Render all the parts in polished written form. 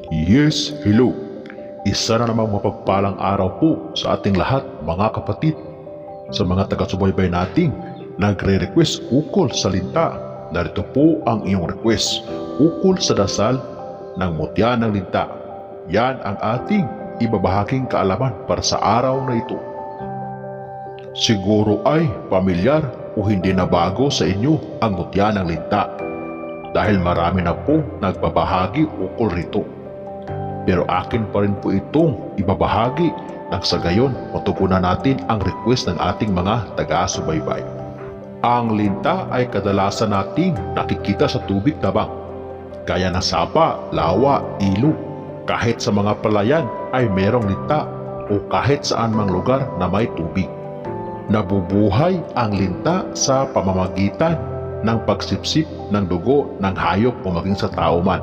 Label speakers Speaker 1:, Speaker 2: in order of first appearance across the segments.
Speaker 1: Yes, hello. Isa na namang mapagpalang araw po sa ating lahat mga kapatid. Sa mga taga-subaybay nating nagre-request ukol sa linta, narito po ang iyong request ukol sa dasal ng mutya ng linta. Yan ang ating ibabahaging kaalaman para sa araw na ito. Siguro ay pamilyar o hindi na bago sa inyo ang mutya ng linta dahil marami na po nagbabahagi ukol rito. Pero akin pa rin po itong ibabahagi nang sa gayon matugunan natin ang request ng ating mga taga-subaybay. Ang linta ay kadalasan nating nakikita sa tubig tabang, gaya ng sapa, lawa, ilog. Kahit sa mga palayan ay merong linta o kahit saan mang lugar na may tubig. Nabubuhay ang linta sa pamamagitan ng pagsipsip ng dugo ng hayop o maging sa tao man.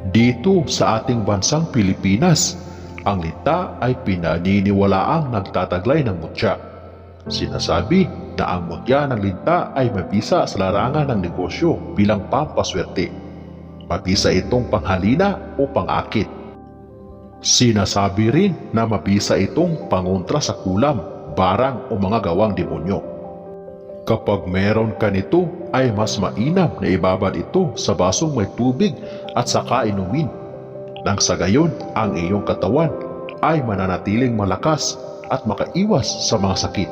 Speaker 1: Dito sa ating bansang Pilipinas, ang linta ay pinaniniwalaang nagtataglay ng mutya. Sinasabi na ang mutya ng linta ay mabisa sa larangan ng negosyo bilang pampaswerte. Mabisa itong panghalina o pangakit. Sinasabi rin na mabisa itong pangontra sa kulam, barang o mga gawang demonyo. Kapag meron ka nito ay mas mainam na ibabad ito sa basong may tubig at saka inumin. Nang sa gayon ang iyong katawan ay mananatiling malakas at makaiwas sa mga sakit.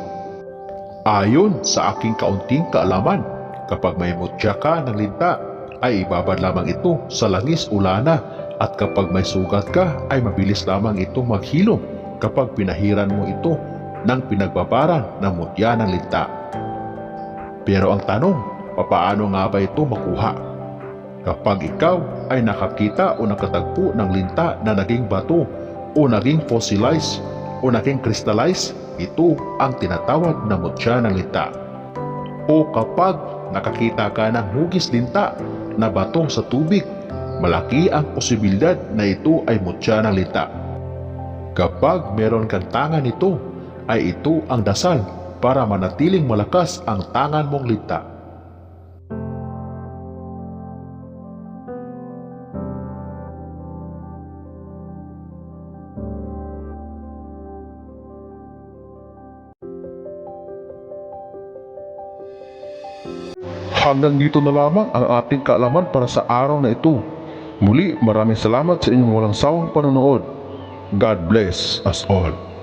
Speaker 1: Ayon sa aking kaunting kaalaman, kapag may mutya ka ng linta ay ibabad lamang ito sa langis o lana at kapag may sugat ka ay mabilis lamang ito maghilom kapag pinahiran mo ito ng pinagbabaran ng mutya ng linta. Pero ang tanong, papaano nga ba ito makuha? Kapag ikaw ay nakakita o nakatagpo ng linta na naging bato o naging fossilized o naging crystallized, ito ang tinatawag na mutya ng linta. O kapag nakakita ka ng hugis linta na bato sa tubig, malaki ang posibilidad na ito ay mutya ng linta. Kapag meron kang tangan nito, ay ito ang dasal para manatiling malakas ang tangan mong linta.
Speaker 2: Hanggang dito na lamang ang ating kaalaman para sa araw na ito. Muli, maraming salamat sa inyong walang sawang panonood. God bless us all.